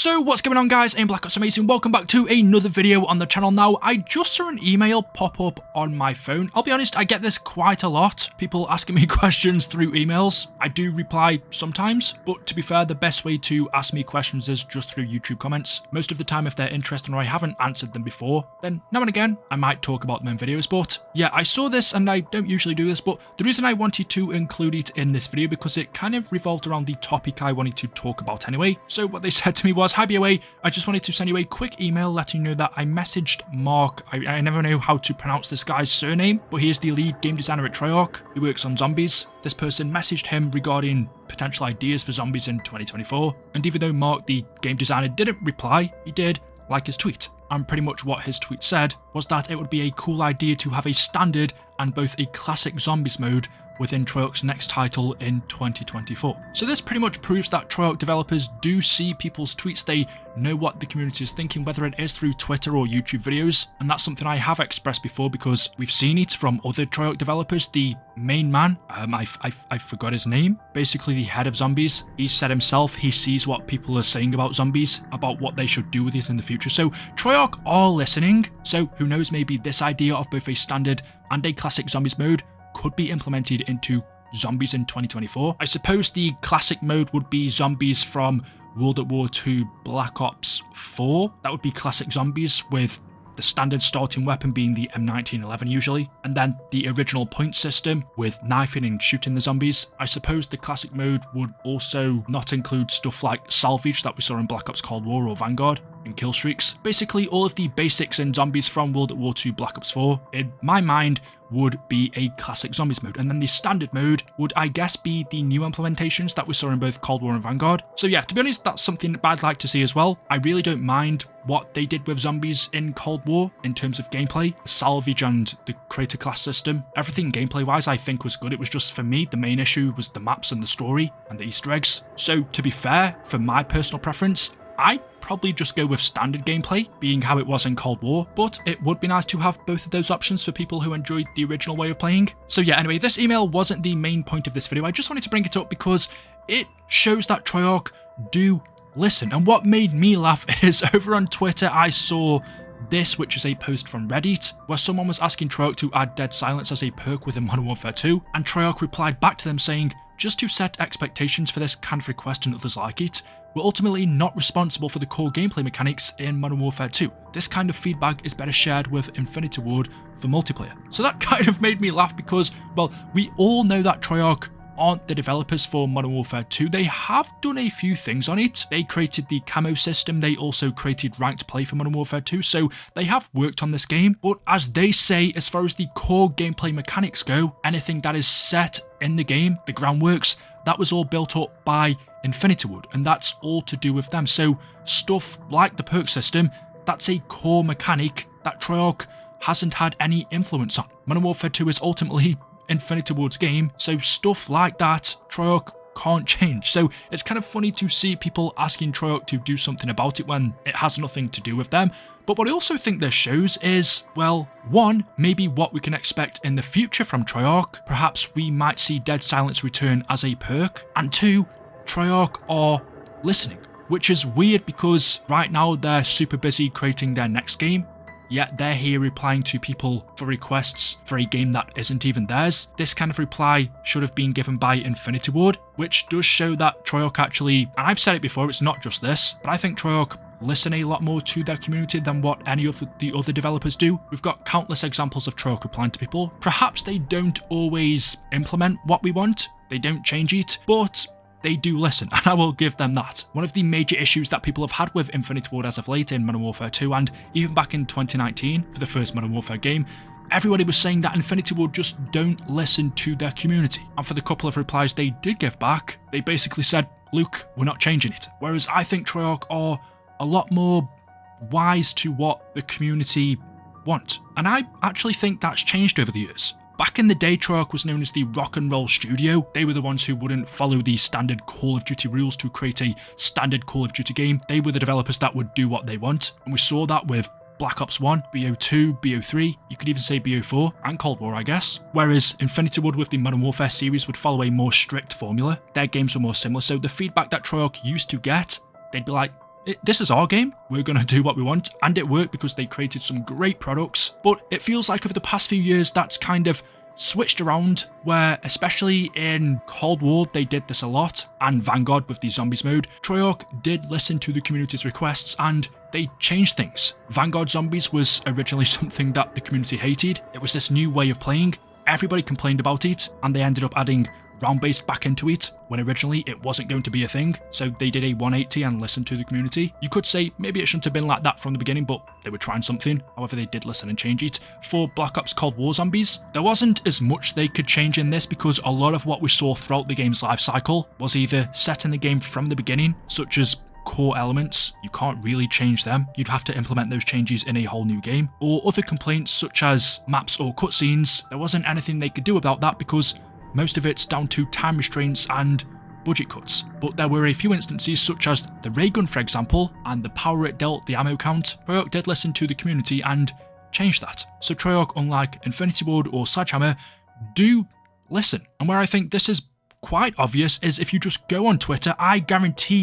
So what's going on, guys? I'm Black Ops Amazing. Welcome back to another video on the channel. Now, I just saw an email pop up on my phone. I'll be honest, I get this quite a lot. People asking me questions through emails. I do reply sometimes, but to be fair, the best way to ask me questions is just through YouTube comments. Most of the time, if they're interesting or I haven't answered them before, then now and again, I might talk about them in videos. But yeah, I saw this and I don't usually do this, but the reason I wanted to include it in this video because it kind of revolved around the topic I wanted to talk about anyway. So what they said to me was, "Hi BOA, I just wanted to send you a quick email letting you know that I messaged Mark." I never know how to pronounce this guy's surname, but he is the lead game designer at Treyarch who works on zombies. This person messaged him regarding potential ideas for zombies in 2024, and even though Mark, the game designer, didn't reply, he did like his tweet. And pretty much what his tweet said was that it would be a cool idea to have a standard and both a classic zombies mode within Treyarch's next title in 2024. So this pretty much proves that Treyarch developers do see people's tweets. They know what the community is thinking, whether it is through Twitter or YouTube videos, and that's something I have expressed before because we've seen it from other Treyarch developers. The main man, I forgot his name, basically the head of zombies, he said himself he sees what people are saying about zombies, about what they should do with it in the future. So Treyarch are listening, so who knows, maybe this idea of both a standard and a classic zombies mode could be implemented into zombies in 2024. I suppose the classic mode would be zombies from World at War II Black Ops 4. That would be classic zombies with the standard starting weapon being the M1911 usually, and then the original point system with knifing and shooting the zombies. I suppose the classic mode would also not include stuff like salvage that we saw in Black Ops Cold War or Vanguard, and kill streaks. Basically all of the basics in zombies from World at War II Black Ops 4, in my mind, would be a classic zombies mode, and then the standard mode would, I guess, be the new implementations that we saw in both Cold War and Vanguard. So yeah, to be honest, that's something I'd like to see as well. I really don't mind what they did with zombies in Cold War in terms of gameplay, salvage and the creator class system. Everything gameplay wise I think was good. It was just, for me, the main issue was the maps and the story and the Easter eggs. So to be fair, for my personal preference, I'd probably just go with standard gameplay, being how it was in Cold War, but it would be nice to have both of those options for people who enjoyed the original way of playing. So yeah, anyway, this email wasn't the main point of this video. I just wanted to bring it up because it shows that Treyarch do listen. And what made me laugh is over on Twitter, I saw this, which is a post from Reddit, where someone was asking Treyarch to add dead silence as a perk within Modern Warfare 2, and Treyarch replied back to them saying, "Just to set expectations for this kind of request and others like it, we're ultimately not responsible for the core gameplay mechanics in Modern Warfare 2. This kind of feedback is better shared with Infinity Ward for multiplayer." So that kind of made me laugh because, well, we all know that Treyarch aren't the developers for Modern Warfare 2. They have done a few things on it. They created the camo system. They also created ranked play for Modern Warfare 2. So they have worked on this game. But as they say, as far as the core gameplay mechanics go, anything that is set in the game, the groundworks, that was all built up by Infinity Ward, and that's all to do with them. So stuff like the perk system, that's a core mechanic that Treyarch hasn't had any influence on. Modern Warfare 2 is ultimately Infinity Ward's game, so stuff like that Treyarch can't change. So it's kind of funny to see people asking Treyarch to do something about it when it has nothing to do with them. But what I also think this shows is, well, one, maybe what we can expect in the future from Treyarch. Perhaps we might see Dead Silence return as a perk. And two, Treyarch are listening, which is weird because right now they're super busy creating their next game, yet they're here replying to people for requests for a game that isn't even theirs. This kind of reply should have been given by Infinity Ward, which does show that Treyarch actually, and I've said it before, it's not just this, but I think Treyarch listen a lot more to their community than what any of the other developers do. We've got countless examples of Treyarch replying to people. Perhaps they don't always implement what we want, they don't change it, but they do listen, and I will give them that. One of the major issues that people have had with Infinity Ward as of late in Modern Warfare 2, and even back in 2019 for the first Modern Warfare game, everybody was saying that Infinity Ward just don't listen to their community. And for the couple of replies they did give back, they basically said, "Look, we're not changing it." Whereas I think Treyarch are a lot more wise to what the community want. And I actually think that's changed over the years. Back in the day, Treyarch was known as the rock and roll studio. They were the ones who wouldn't follow the standard Call of Duty rules to create a standard Call of Duty game. They were the developers that would do what they want. And we saw that with Black Ops 1, BO2, BO3, you could even say BO4, and Cold War, I guess. Whereas Infinity Ward with the Modern Warfare series would follow a more strict formula. Their games were more similar, so the feedback that Treyarch used to get, they'd be like, this is our game, we're gonna do what we want, and it worked because they created some great products. But it feels like over the past few years that's kind of switched around, where especially in Cold War they did this a lot, and Vanguard with the zombies mode, Treyarch did listen to the community's requests and they changed things. Vanguard zombies was originally something that the community hated. It was this new way of playing, everybody complained about it, and they ended up adding round-based back into it when originally it wasn't going to be a thing. So they did a 180 and listened to the community. You could say maybe it shouldn't have been like that from the beginning, but they were trying something. However, they did listen and change it. For Black Ops Cold War zombies, there wasn't as much they could change in this because a lot of what we saw throughout the game's life cycle was either set in the game from the beginning, such as core elements, you can't really change them, you'd have to implement those changes in a whole new game, or other complaints such as maps or cutscenes. There wasn't anything they could do about that because most of it's down to time restraints and budget cuts. But there were a few instances such as the ray gun, for example, and the power it dealt, the ammo count. Treyarch did listen to the community and changed that. So Treyarch, unlike Infinity Ward or Sledgehammer, do listen. And where I think this is quite obvious is if you just go on Twitter, I guarantee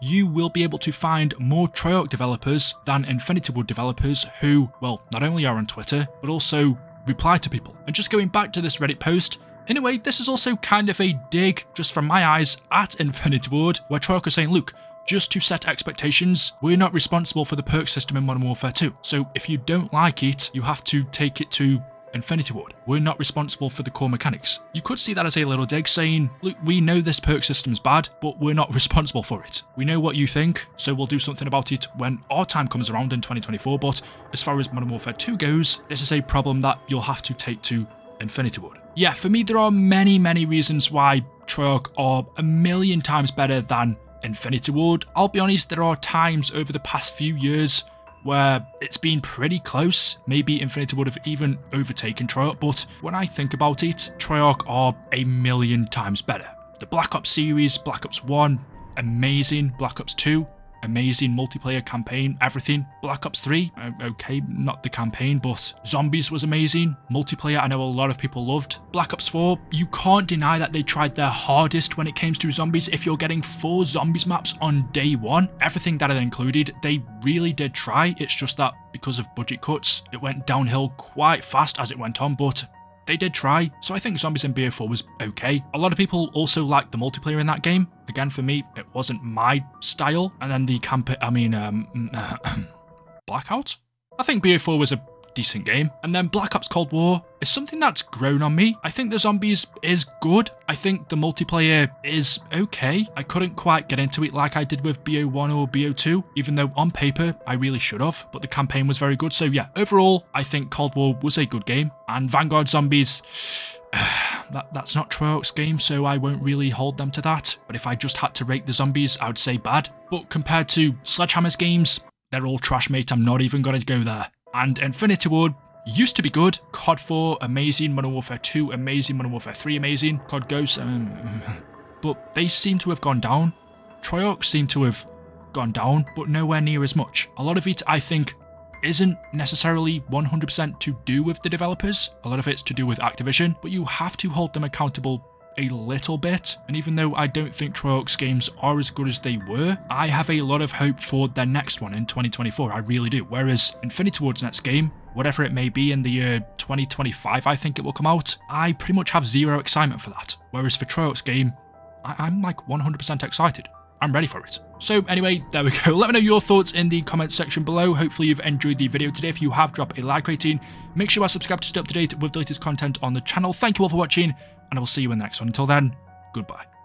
you will be able to find more Treyarch developers than Infinity Ward developers who, well, not only are on Twitter, but also reply to people. And just going back to this Reddit post, in a way, this is also kind of a dig, just from my eyes, at Infinity Ward, where Treyarch are saying, look, just to set expectations, we're not responsible for the perk system in Modern Warfare 2. So if you don't like it, you have to take it to Infinity Ward. We're not responsible for the core mechanics. You could see that as a little dig saying, look, we know this perk system's bad, but we're not responsible for it. We know what you think, so we'll do something about it when our time comes around in 2024, but as far as Modern Warfare 2 goes, this is a problem that you'll have to take to Infinity Ward. Yeah, for me, there are many reasons why Treyarch are a million times better than Infinity Ward. I'll be honest, there are times over the past few years where it's been pretty close. Maybe Infinity would have even overtaken Treyarch, but when I think about it, Treyarch are a million times better. The Black Ops series, Black Ops 1, amazing. Black Ops 2, amazing multiplayer campaign, everything. Black Ops 3, okay, not the campaign, but Zombies was amazing. Multiplayer, I know a lot of people loved. Black Ops 4, you can't deny that they tried their hardest when it came to zombies. If you're getting 4 Zombies maps on day one, everything that it included, they really did try. It's just that because of budget cuts, it went downhill quite fast as it went on, but they did try. So I think Zombies in BO4 was okay. A lot of people also liked the multiplayer in that game. Again, for me, it wasn't my style. And then the Blackout? I think BO4 was a decent game. And then Black Ops Cold War is something that's grown on me. I think the Zombies is good. I think the multiplayer is okay. I couldn't quite get into it like I did with BO1 or BO2, even though on paper I really should have, but the campaign was very good. So yeah, overall, I think Cold War was a good game. And Vanguard Zombies, that's not Treyarch's game, so I won't really hold them to that. But if I just had to rate the Zombies, I would say bad. But compared to Sledgehammer's games, they're all trash, mate. I'm not even going to go there. And Infinity Ward used to be good. COD 4, amazing. Modern Warfare 2, amazing. Modern Warfare 3, amazing. COD Ghosts, but they seem to have gone down. Treyarch seem to have gone down, but nowhere near as much. A lot of it, I think, isn't necessarily 100% to do with the developers. A lot of it's to do with Activision, but you have to hold them accountable a little bit. And even though I don't think Treyarch's games are as good as they were, I have a lot of hope for their next one in 2024. I really do. Whereas Infinity Ward's next game, whatever it may be in the year 2025, I think it will come out, I pretty much have zero excitement for that. Whereas for Treyarch's game, I'm like 100% excited. I'm ready for it. So anyway, there we go. Let me know your thoughts in the comments section below. Hopefully you've enjoyed the video today. If you have, drop a like rating. Make sure you are subscribed to stay up to date with the latest content on the channel. Thank you all for watching, and I will see you in the next one. Until then, goodbye.